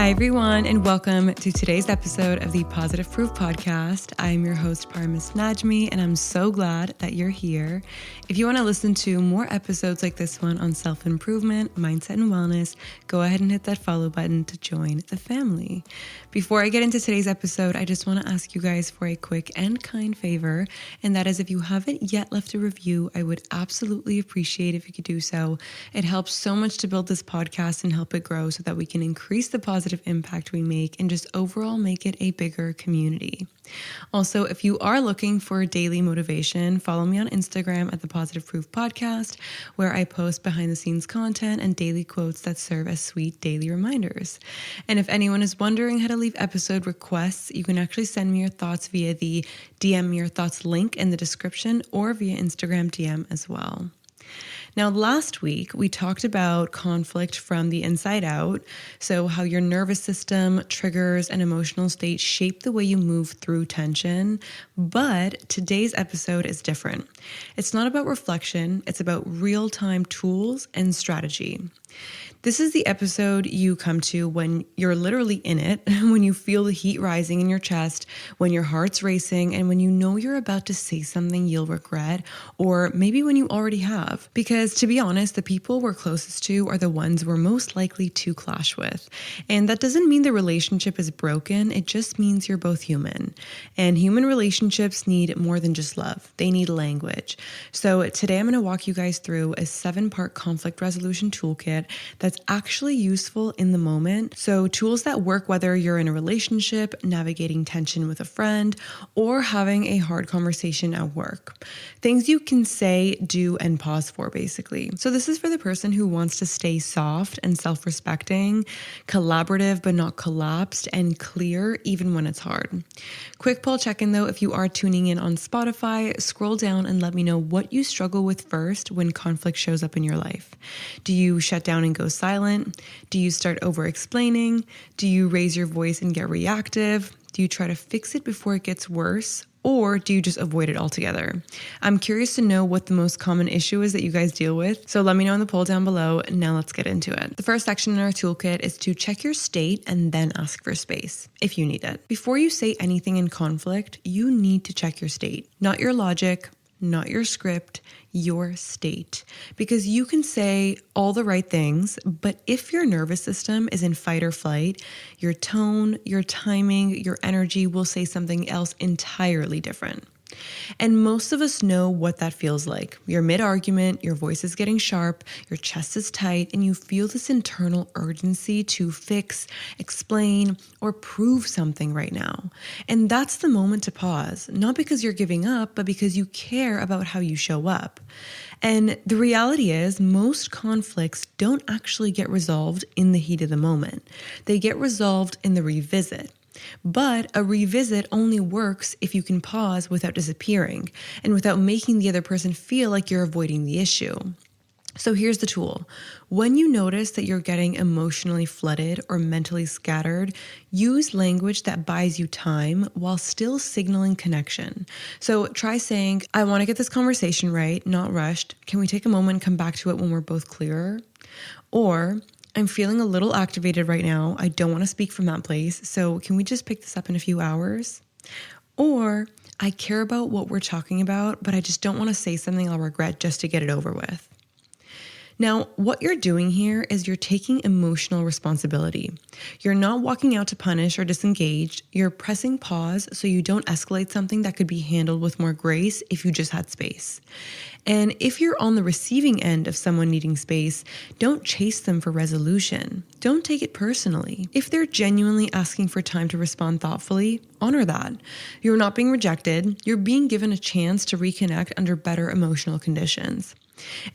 Hi, everyone, and welcome to today's episode of the Positive Proof Podcast. I'm your host, Parmis Najmi, and I'm so glad that you're here. If you want to listen to more episodes like this one on self-improvement, mindset, and wellness, go ahead and hit that follow button to join the family. Before I get into today's episode, I just want to ask you guys for a quick and kind favor, and that is if you haven't yet left a review, I would absolutely appreciate if you could do so. It helps so much to build this podcast and help it grow so that we can increase the positive impact we make and just overall make it a bigger community. Also, if you are looking for daily motivation, follow me on Instagram at the Positive Proof Podcast, where I post behind the scenes content and daily quotes that serve as sweet daily reminders. And if anyone is wondering how to leave episode requests, you can actually send me your thoughts via the DM me your thoughts link in the description or via Instagram DM as well. Now, last week, we talked about conflict from the inside out, so how your nervous system, triggers, and emotional state shape the way you move through tension, but today's episode is different. It's not about reflection, it's about real-time tools and strategy. This is the episode you come to when you're literally in it, when you feel the heat rising in your chest, when your heart's racing, and when you know you're about to say something you'll regret, or maybe when you already have. Because to be honest, the people we're closest to are the ones we're most likely to clash with. And that doesn't mean the relationship is broken, it just means you're both human. And human relationships need more than just love. They need language. So today I'm going to walk you guys through a 7-part conflict resolution toolkit that's actually useful in the moment. So tools that work whether you're in a relationship, navigating tension with a friend, or having a hard conversation at work. Things you can say, do, and pause for, basically. So this is for the person who wants to stay soft and self-respecting, collaborative but not collapsed, and clear even when it's hard. Quick poll check-in though, if you are tuning in on Spotify, scroll down and let me know what you struggle with first when conflict shows up in your life. Do you shut down and go silent? Do you start over-explaining? Do you raise your voice and get reactive? Do you try to fix it before it gets worse? Or do you just avoid it altogether? I'm curious to know what the most common issue is that you guys deal with. So let me know in the poll down below. Now let's get into it. The first section in our toolkit is to check your state and then ask for space if you need it. Before you say anything in conflict, you need to check your state, not your logic, not your script, your state. Because you can say all the right things, but if your nervous system is in fight or flight, your tone, your timing, your energy will say something else entirely different. And most of us know what that feels like. You're mid-argument, your voice is getting sharp, your chest is tight, and you feel this internal urgency to fix, explain, or prove something right now. And that's the moment to pause, not because you're giving up, but because you care about how you show up. And the reality is, most conflicts don't actually get resolved in the heat of the moment. They get resolved in the revisit. But a revisit only works if you can pause without disappearing and without making the other person feel like you're avoiding the issue. So here's the tool. When you notice that you're getting emotionally flooded or mentally scattered, use language that buys you time while still signaling connection. So try saying, I want to get this conversation right, not rushed. Can we take a moment and come back to it when we're both clearer? Or, I'm feeling a little activated right now. I don't want to speak from that place. So can we just pick this up in a few hours? Or I care about what we're talking about, but I just don't want to say something I'll regret just to get it over with. Now, what you're doing here is you're taking emotional responsibility. You're not walking out to punish or disengage. You're pressing pause so you don't escalate something that could be handled with more grace if you just had space. And if you're on the receiving end of someone needing space, don't chase them for resolution. Don't take it personally. If they're genuinely asking for time to respond thoughtfully, honor that. You're not being rejected. You're being given a chance to reconnect under better emotional conditions.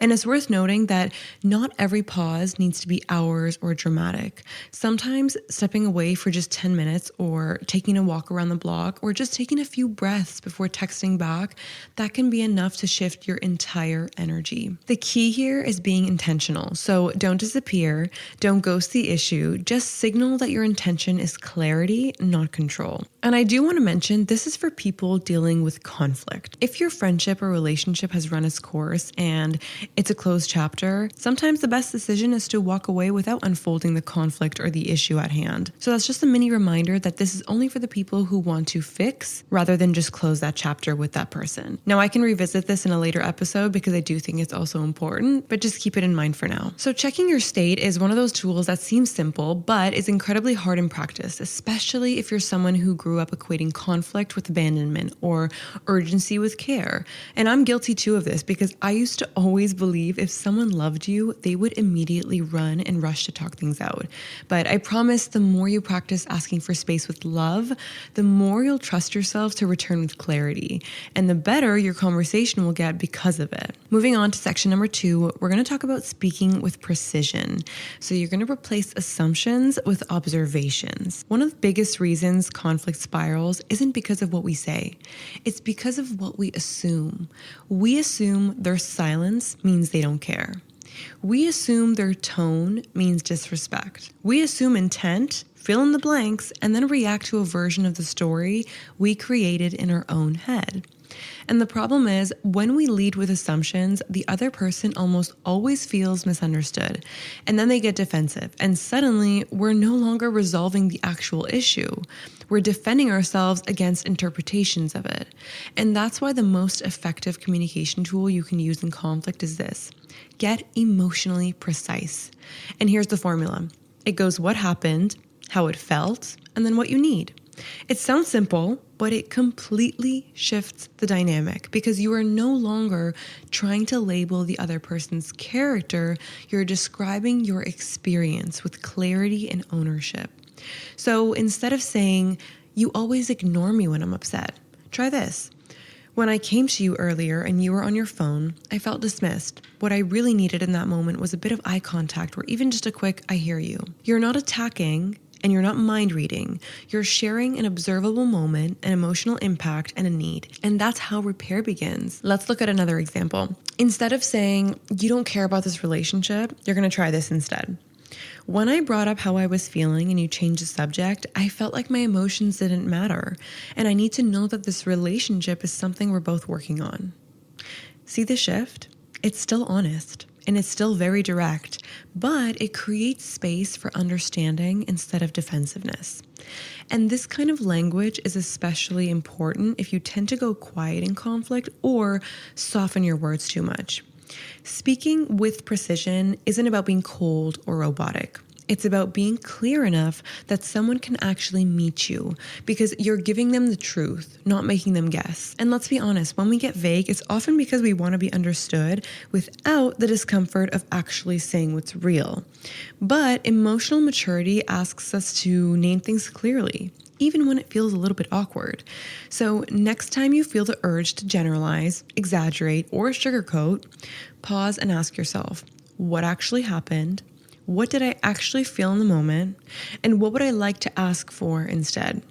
And it's worth noting that not every pause needs to be hours or dramatic. Sometimes stepping away for just 10 minutes or taking a walk around the block or just taking a few breaths before texting back, that can be enough to shift your entire energy. The key here is being intentional. So don't disappear, don't ghost the issue, just signal that your intention is clarity, not control. And I do want to mention, this is for people dealing with conflict. If your friendship or relationship has run its course and and it's a closed chapter, sometimes the best decision is to walk away without unfolding the conflict or the issue at hand. So that's just a mini reminder that this is only for the people who want to fix rather than just close that chapter with that person. Now, I can revisit this in a later episode because I do think it's also important, but just keep it in mind for now. So checking your state is one of those tools that seems simple, but is incredibly hard in practice, especially if you're someone who grew up equating conflict with abandonment or urgency with care. And I'm guilty too of this because I used to always believe if someone loved you, they would immediately run and rush to talk things out. But I promise the more you practice asking for space with love, the more you'll trust yourself to return with clarity, and the better your conversation will get because of it. Moving on to section number 2, we're going to talk about speaking with precision. So you're going to replace assumptions with observations. One of the biggest reasons conflict spirals isn't because of what we say. It's because of what we assume. We assume their silence means they don't care. We assume their tone means disrespect. We assume intent, fill in the blanks, and then react to a version of the story we created in our own head. And the problem is, when we lead with assumptions, the other person almost always feels misunderstood. And then they get defensive. And suddenly, we're no longer resolving the actual issue. We're defending ourselves against interpretations of it. And that's why the most effective communication tool you can use in conflict is this: get emotionally precise. And here's the formula. It goes what happened, how it felt, and then what you need. It sounds simple, but it completely shifts the dynamic because you are no longer trying to label the other person's character. You're describing your experience with clarity and ownership. So instead of saying, "You always ignore me when I'm upset," try this. "When I came to you earlier and you were on your phone, I felt dismissed. What I really needed in that moment was a bit of eye contact or even just a quick, 'I hear you.'" You're not attacking and you're not mind reading. You're sharing an observable moment, an emotional impact, and a need. And that's how repair begins. Let's look at another example. Instead of saying, "You don't care about this relationship," you're going to try this instead. "When I brought up how I was feeling and you changed the subject, I felt like my emotions didn't matter. And I need to know that this relationship is something we're both working on." See the shift? It's still honest and it's still very direct, but it creates space for understanding instead of defensiveness. And this kind of language is especially important if you tend to go quiet in conflict or soften your words too much. Speaking with precision isn't about being cold or robotic. It's about being clear enough that someone can actually meet you because you're giving them the truth, not making them guess. And let's be honest, when we get vague, it's often because we want to be understood without the discomfort of actually saying what's real. But emotional maturity asks us to name things clearly, even when it feels a little bit awkward. So next time you feel the urge to generalize, exaggerate, or sugarcoat, pause and ask yourself, what actually happened? What did I actually feel in the moment? And what would I like to ask for instead?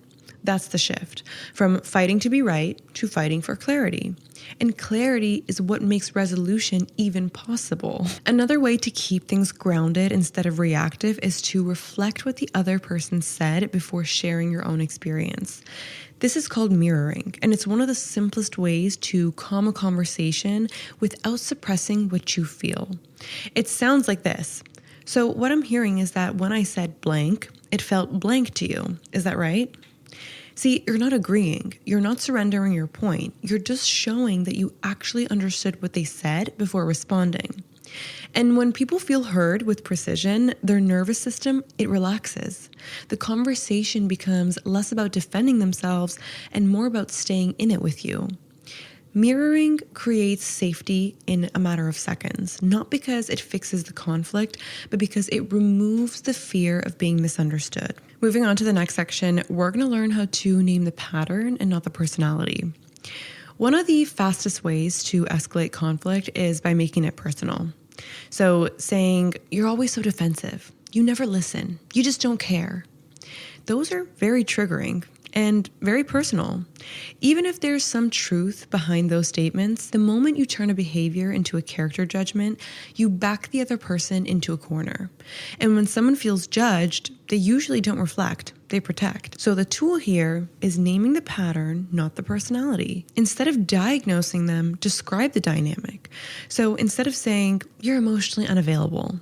That's the shift from fighting to be right to fighting for clarity. And clarity is what makes resolution even possible. Another way to keep things grounded instead of reactive is to reflect what the other person said before sharing your own experience. This is called mirroring, and it's one of the simplest ways to calm a conversation without suppressing what you feel. It sounds like this. "So what I'm hearing is that when I said blank, it felt blank to you. Is that right?" See, you're not agreeing. You're not surrendering your point. You're just showing that you actually understood what they said before responding. And when people feel heard with precision, their nervous system, it relaxes. The conversation becomes less about defending themselves and more about staying in it with you. Mirroring creates safety in a matter of seconds, not because it fixes the conflict, but because it removes the fear of being misunderstood. Moving on to the next section, we're going to learn how to name the pattern and not the personality. One of the fastest ways to escalate conflict is by making it personal. So saying, "You're always so defensive. You never listen. You just don't care." Those are very triggering. and very personal. Even if there's some truth behind those statements, the moment you turn a behavior into a character judgment, you back the other person into a corner. And when someone feels judged, they usually don't reflect, they protect. So the tool here is naming the pattern, not the personality. Instead of diagnosing them, describe the dynamic. So instead of saying, "You're emotionally unavailable,"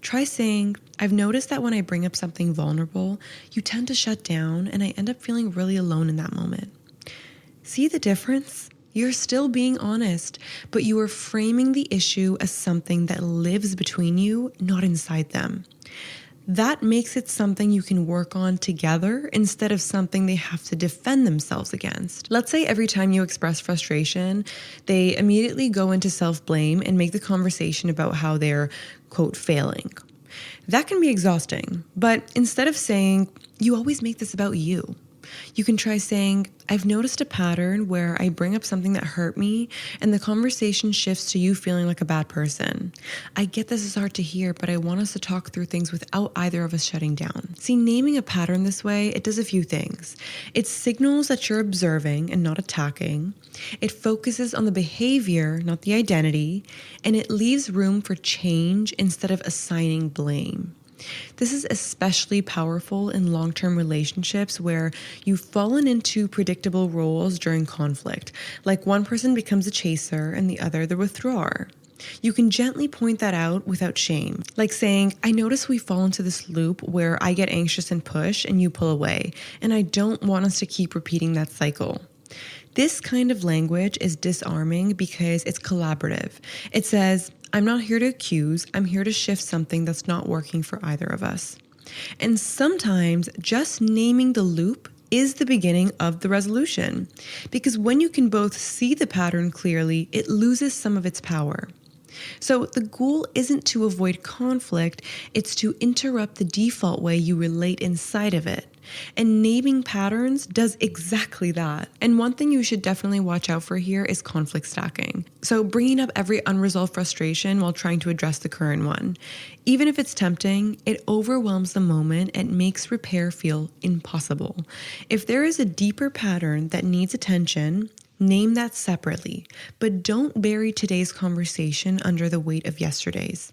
try saying, "I've noticed that when I bring up something vulnerable, you tend to shut down and I end up feeling really alone in that moment." See the difference? You're still being honest, but you are framing the issue as something that lives between you, not inside them. That makes it something you can work on together instead of something they have to defend themselves against. Let's say every time you express frustration, they immediately go into self-blame and make the conversation about how they're, quote, failing. That can be exhausting, but instead of saying, "You always make this about you," you can try saying, "I've noticed a pattern where I bring up something that hurt me and the conversation shifts to you feeling like a bad person. I get this is hard to hear, but I want us to talk through things without either of us shutting down." See, naming a pattern this way, it does a few things. It signals that you're observing and not attacking. It focuses on the behavior, not the identity, and it leaves room for change instead of assigning blame. This is especially powerful in long-term relationships where you've fallen into predictable roles during conflict, like one person becomes a chaser and the other the withdrawer. You can gently point that out without shame, like saying, "I notice we fall into this loop where I get anxious and push and you pull away, and I don't want us to keep repeating that cycle." This kind of language is disarming because it's collaborative. It says, "I'm not here to accuse, I'm here to shift something that's not working for either of us." And sometimes just naming the loop is the beginning of the resolution, because when you can both see the pattern clearly, it loses some of its power. So the goal isn't to avoid conflict, it's to interrupt the default way you relate inside of it. And naming patterns does exactly that. And one thing you should definitely watch out for here is conflict stacking. So bringing up every unresolved frustration while trying to address the current one. Even if it's tempting, it overwhelms the moment and makes repair feel impossible. If there is a deeper pattern that needs attention, name that separately, but don't bury today's conversation under the weight of yesterday's.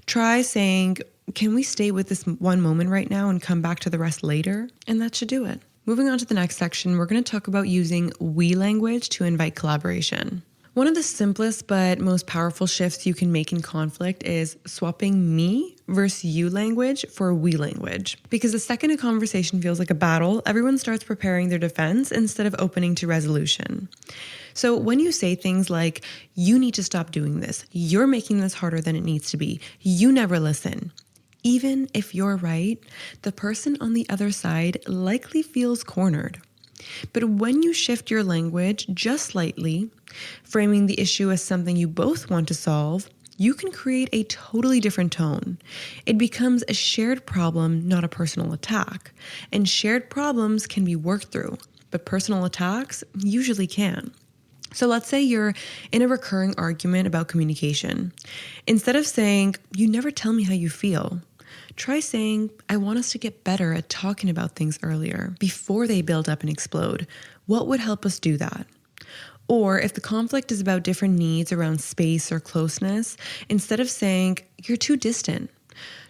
Try saying, "Can we stay with this one moment right now and come back to the rest later?" And that should do it. Moving on to the next section, we're going to talk about using we language to invite collaboration. One of the simplest but most powerful shifts you can make in conflict is swapping me versus you language for we language. Because the second a conversation feels like a battle, everyone starts preparing their defense instead of opening to resolution. So when you say things like, "You need to stop doing this," "You're making this harder than it needs to be," "You never listen," even if you're right, the person on the other side likely feels cornered. But when you shift your language just slightly, framing the issue as something you both want to solve, you can create a totally different tone. It becomes a shared problem, not a personal attack. And shared problems can be worked through, but personal attacks usually can't. So let's say you're in a recurring argument about communication. Instead of saying, "You never tell me how you feel," try saying, "I want us to get better at talking about things earlier before they build up and explode. What would help us do that?" Or if the conflict is about different needs around space or closeness, instead of saying, "You're too distant,"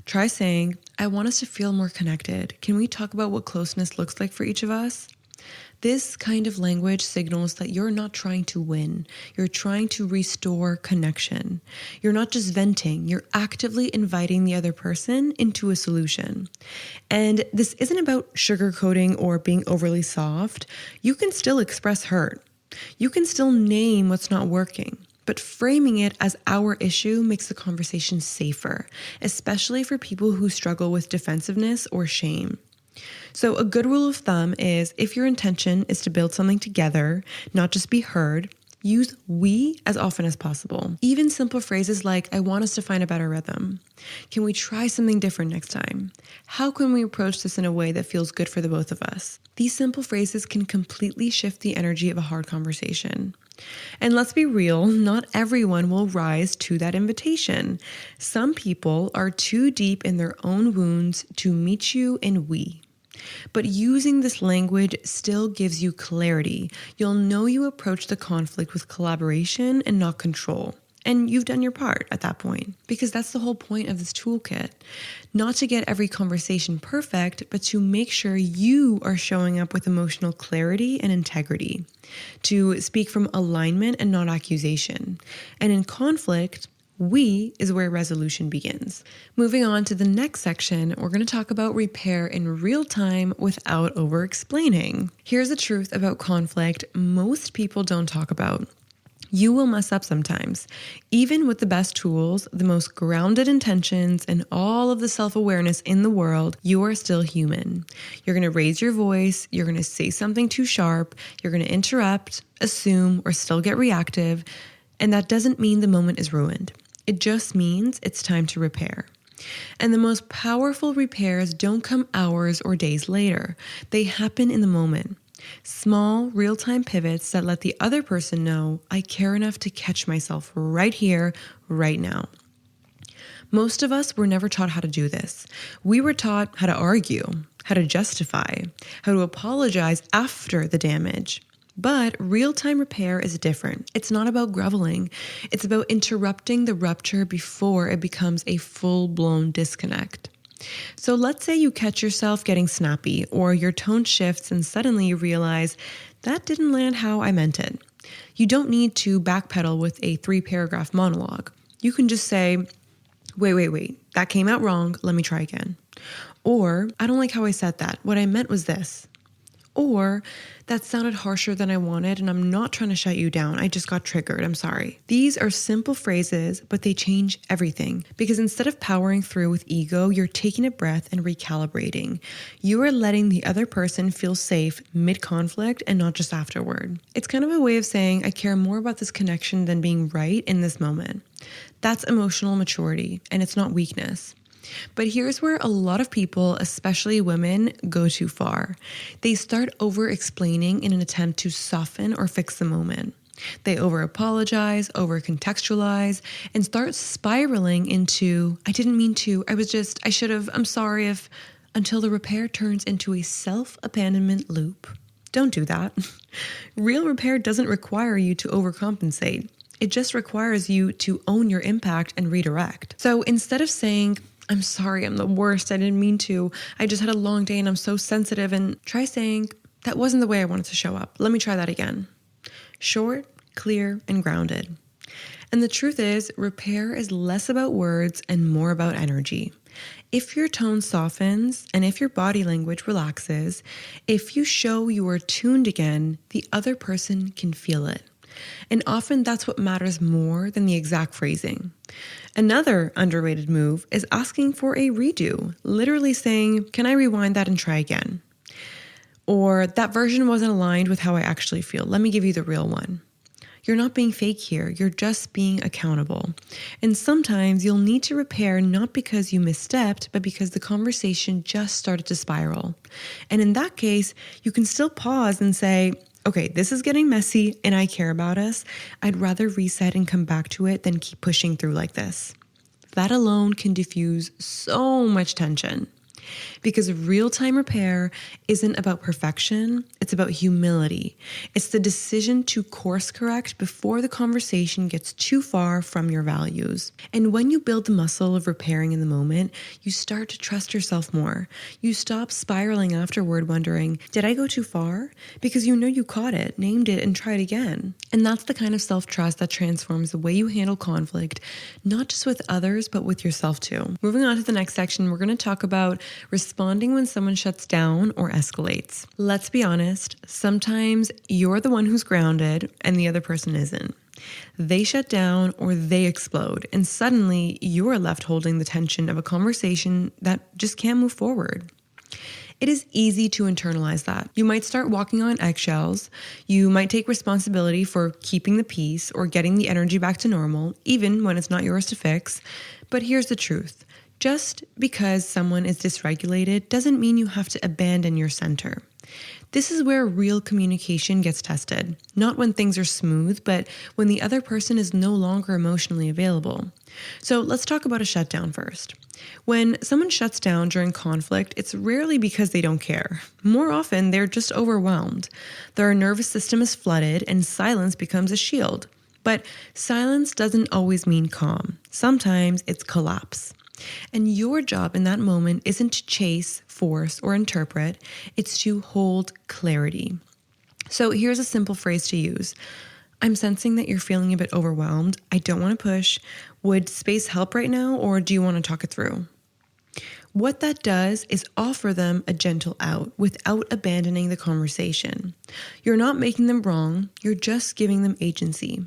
try saying, "I want us to feel more connected. Can we talk about what closeness looks like for each of us?" This kind of language signals that you're not trying to win. You're trying to restore connection. You're not just venting. You're actively inviting the other person into a solution. And this isn't about sugarcoating or being overly soft. You can still express hurt. You can still name what's not working. But framing it as our issue makes the conversation safer, especially for people who struggle with defensiveness or shame. So a good rule of thumb is if your intention is to build something together, not just be heard, use we as often as possible. Even simple phrases like, "I want us to find a better rhythm." "Can we try something different next time?" "How can we approach this in a way that feels good for the both of us?" These simple phrases can completely shift the energy of a hard conversation. And let's be real, not everyone will rise to that invitation. Some people are too deep in their own wounds to meet you in we. But using this language still gives you clarity. You'll know you approach the conflict with collaboration and not control. And you've done your part at that point, because that's the whole point of this toolkit. Not to get every conversation perfect, but to make sure you are showing up with emotional clarity and integrity. To speak from alignment and not accusation. And in conflict, we is where resolution begins. Moving on to the next section, we're going to talk about repair in real time without over-explaining. Here's the truth about conflict most people don't talk about. You will mess up sometimes. Even with the best tools, the most grounded intentions, and all of the self-awareness in the world, you are still human. You're going to raise your voice, you're going to say something too sharp, you're going to interrupt, assume, or still get reactive, and that doesn't mean the moment is ruined. It just means it's time to repair. And the most powerful repairs don't come hours or days later. They happen in the moment. Small, real-time pivots that let the other person know, I care enough to catch myself right here, right now. Most of us were never taught how to do this. We were taught how to argue, how to justify, how to apologize after the damage. But real-time repair is different. It's not about groveling. It's about interrupting the rupture before it becomes a full-blown disconnect. So let's say you catch yourself getting snappy, or your tone shifts and suddenly you realize that didn't land how I meant it. You don't need to backpedal with a 3-paragraph monologue. You can just say, wait, that came out wrong, let me try again. Or, I don't like how I said that, what I meant was this. Or, that sounded harsher than I wanted and I'm not trying to shut you down, I just got triggered, I'm sorry. These are simple phrases, but they change everything. Because instead of powering through with ego, you're taking a breath and recalibrating. You are letting the other person feel safe mid-conflict and not just afterward. It's kind of a way of saying, I care more about this connection than being right in this moment. That's emotional maturity, and it's not weakness. But here's where a lot of people, especially women, go too far. They start over-explaining in an attempt to soften or fix the moment. They over-apologize, over-contextualize, and start spiraling into, I didn't mean to, I should have, I'm sorry if, until the repair turns into a self-abandonment loop. Don't do that. Real repair doesn't require you to overcompensate. It just requires you to own your impact and redirect. So instead of saying, I'm sorry, I'm the worst, I didn't mean to, I just had a long day and I'm so sensitive, and try saying, that wasn't the way I wanted to show up. Let me try that again. Short, clear, and grounded. And the truth is, repair is less about words and more about energy. If your tone softens and if your body language relaxes, if you show you are tuned again, the other person can feel it. And often that's what matters more than the exact phrasing. Another underrated move is asking for a redo, literally saying, can I rewind that and try again? Or that version wasn't aligned with how I actually feel. Let me give you the real one. You're not being fake here. You're just being accountable. And sometimes you'll need to repair not because you misstepped, but because the conversation just started to spiral. And in that case, you can still pause and say, okay, this is getting messy and I care about us. I'd rather reset and come back to it than keep pushing through like this. That alone can diffuse so much tension. Because real-time repair isn't about perfection, it's about humility. It's the decision to course correct before the conversation gets too far from your values. And when you build the muscle of repairing in the moment, you start to trust yourself more. You stop spiraling afterward wondering, did I go too far? Because you know you caught it, named it, and tried again. And that's the kind of self-trust that transforms the way you handle conflict, not just with others, but with yourself too. Moving on to the next section, we're going to talk about responding when someone shuts down or escalates. Let's be honest, sometimes you're the one who's grounded and the other person isn't. They shut down or they explode, and suddenly you're left holding the tension of a conversation that just can't move forward. It is easy to internalize that. You might start walking on eggshells. You might take responsibility for keeping the peace or getting the energy back to normal, even when it's not yours to fix. But here's the truth. Just because someone is dysregulated doesn't mean you have to abandon your center. This is where real communication gets tested, not when things are smooth, but when the other person is no longer emotionally available. So let's talk about a shutdown first. When someone shuts down during conflict, it's rarely because they don't care. More often, they're just overwhelmed. Their nervous system is flooded and silence becomes a shield. But silence doesn't always mean calm. Sometimes it's collapse. And your job in that moment isn't to chase, force, or interpret. It's to hold clarity. So here's a simple phrase to use. I'm sensing that you're feeling a bit overwhelmed. I don't want to push. Would space help right now, or do you want to talk it through? What that does is offer them a gentle out without abandoning the conversation. You're not making them wrong. You're just giving them agency.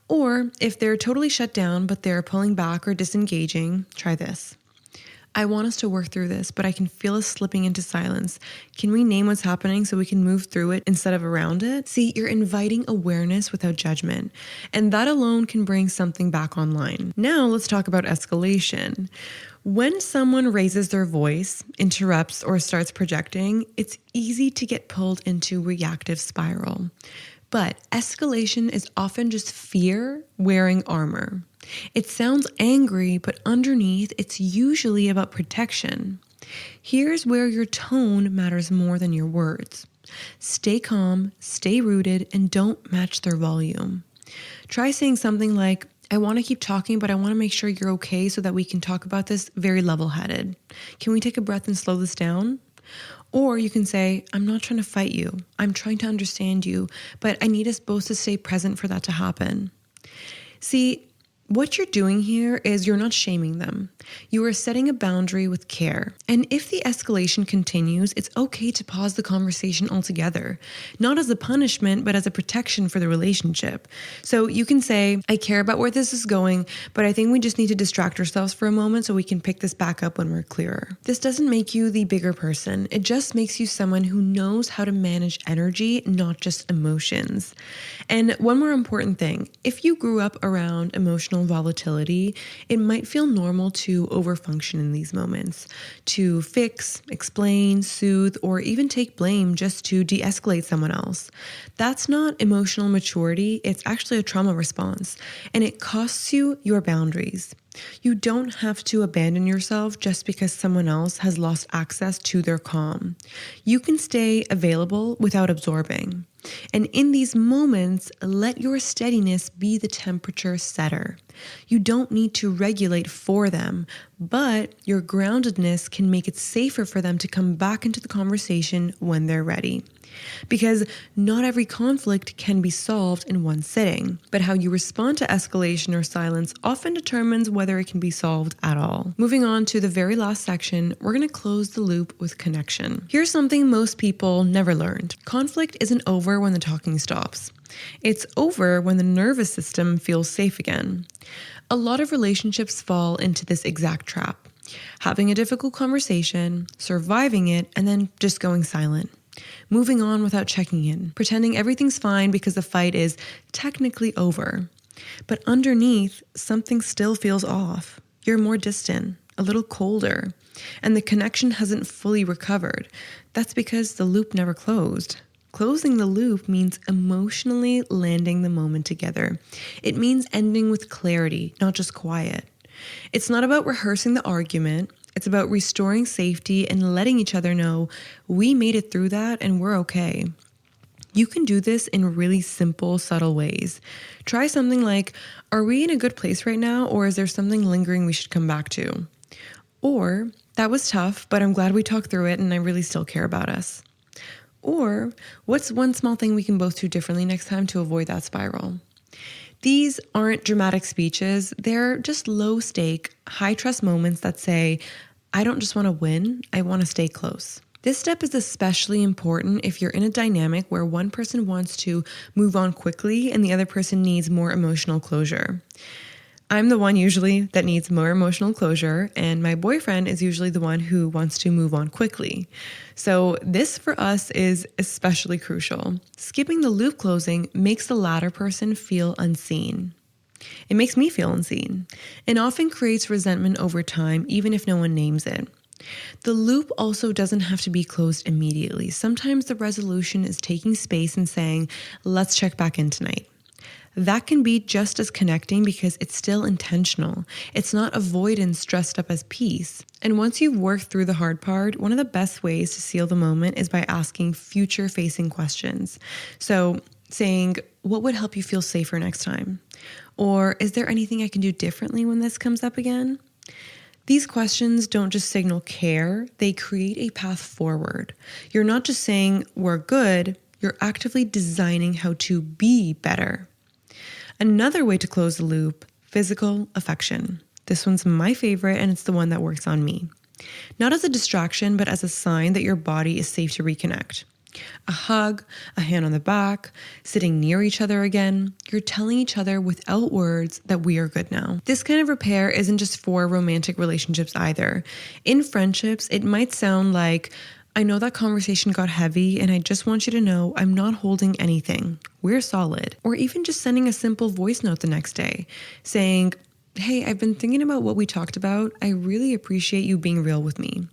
Or if they're totally shut down, but they're pulling back or disengaging, try this. I want us to work through this, but I can feel us slipping into silence. Can we name what's happening so we can move through it instead of around it? See, you're inviting awareness without judgment, and that alone can bring something back online. Now let's talk about escalation. When someone raises their voice, interrupts, or starts projecting, it's easy to get pulled into reactive spiral. But escalation is often just fear wearing armor. It sounds angry, but underneath, it's usually about protection. Here's where your tone matters more than your words. Stay calm, stay rooted, and don't match their volume. Try saying something like, I want to keep talking, but I want to make sure you're okay so that we can talk about this very level-headed. Can we take a breath and slow this down? Or you can say, I'm not trying to fight you. I'm trying to understand you, but I need us both to stay present for that to happen. See, what you're doing here is you're not shaming them. You are setting a boundary with care. And if the escalation continues, it's okay to pause the conversation altogether, not as a punishment, but as a protection for the relationship. So you can say, I care about where this is going, but I think we just need to distract ourselves for a moment so we can pick this back up when we're clearer. This doesn't make you the bigger person. It just makes you someone who knows how to manage energy, not just emotions. And one more important thing, if you grew up around emotional volatility, it might feel normal to overfunction in these moments, to fix, explain, soothe, or even take blame just to de-escalate someone else. That's not emotional maturity, it's actually a trauma response, and it costs you your boundaries. You don't have to abandon yourself just because someone else has lost access to their calm. You can stay available without absorbing. And in these moments, let your steadiness be the temperature setter. You don't need to regulate for them, but your groundedness can make it safer for them to come back into the conversation when they're ready. Because not every conflict can be solved in one sitting, but how you respond to escalation or silence often determines whether it can be solved at all. Moving on to the very last section, we're going to close the loop with connection. Here's something most people never learned. Conflict isn't over when the talking stops. It's over when the nervous system feels safe again. A lot of relationships fall into this exact trap. Having a difficult conversation, surviving it, and then just going silent. Moving on without checking in, pretending everything's fine because the fight is technically over. But underneath, something still feels off. You're more distant, a little colder, and the connection hasn't fully recovered. That's because the loop never closed. Closing the loop means emotionally landing the moment together. It means ending with clarity, not just quiet. It's not about rehearsing the argument. It's about restoring safety and letting each other know we made it through that and we're okay. You can do this in really simple, subtle ways. Try something like, are we in a good place right now, or is there something lingering we should come back to? Or, that was tough, but I'm glad we talked through it and I really still care about us. Or, what's one small thing we can both do differently next time to avoid that spiral? These aren't dramatic speeches, they're just low-stake, high-trust moments that say, I don't just want to win, I want to stay close. This step is especially important if you're in a dynamic where one person wants to move on quickly and the other person needs more emotional closure. I'm the one usually that needs more emotional closure, and my boyfriend is usually the one who wants to move on quickly. So this for us is especially crucial. Skipping the loop closing makes the latter person feel unseen. It makes me feel unseen and often creates resentment over time, even if no one names it. The loop also doesn't have to be closed immediately. Sometimes the resolution is taking space and saying, let's check back in tonight. That can be just as connecting because it's still intentional. It's not avoidance dressed up as peace. And once you've worked through the hard part, one of the best ways to seal the moment is by asking future-facing questions. So saying, what would help you feel safer next time? Or is there anything I can do differently when this comes up again? These questions don't just signal care, they create a path forward. You're not just saying, we're good, you're actively designing how to be better. Another way to close the loop, physical affection. This one's my favorite and it's the one that works on me. Not as a distraction, but as a sign that your body is safe to reconnect. A hug, a hand on the back, sitting near each other again. You're telling each other without words that we are good now. This kind of repair isn't just for romantic relationships either. In friendships, it might sound like, I know that conversation got heavy and I just want you to know I'm not holding anything. We're solid. Or even just sending a simple voice note the next day saying, hey, I've been thinking about what we talked about. I really appreciate you being real with me.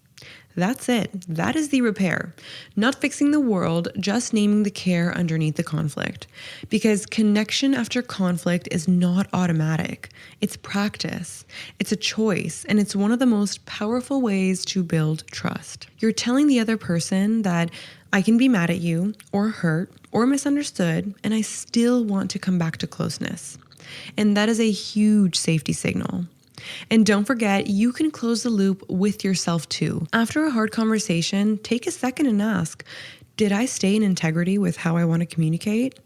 That's it. That is the repair. Not fixing the world, just naming the care underneath the conflict. Because connection after conflict is not automatic. It's practice. It's a choice. And it's one of the most powerful ways to build trust. You're telling the other person that I can be mad at you or hurt or misunderstood, and I still want to come back to closeness. And that is a huge safety signal. And don't forget, you can close the loop with yourself too. After a hard conversation, take a second and ask, did I stay in integrity with how I want to communicate?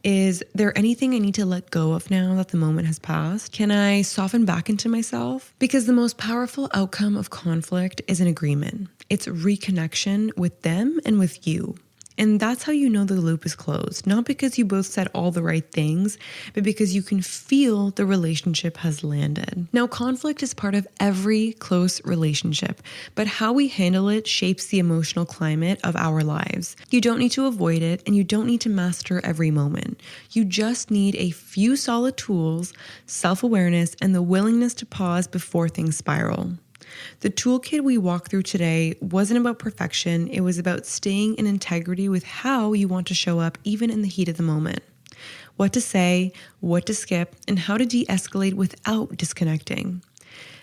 Is there anything I need to let go of now that the moment has passed? Can I soften back into myself? Because the most powerful outcome of conflict is an agreement. It's reconnection with them and with you. And that's how you know the loop is closed. Not because you both said all the right things, but because you can feel the relationship has landed. Now, conflict is part of every close relationship, but how we handle it shapes the emotional climate of our lives. You don't need to avoid it, and you don't need to master every moment. You just need a few solid tools, self-awareness, and the willingness to pause before things spiral. The toolkit we walked through today wasn't about perfection. It was about staying in integrity with how you want to show up even in the heat of the moment. What to say, what to skip, and how to de-escalate without disconnecting.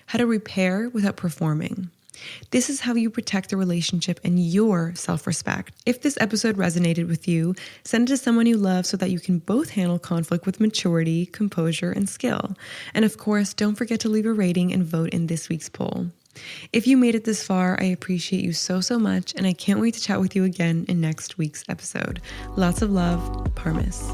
How to repair without performing. This is how you protect the relationship and your self-respect. If this episode resonated with you, send it to someone you love so that you can both handle conflict with maturity, composure, and skill. And of course, don't forget to leave a rating and vote in this week's poll. If you made it this far, I appreciate you so much, and I can't wait to chat with you again in next week's episode. Lots of love, Parmis.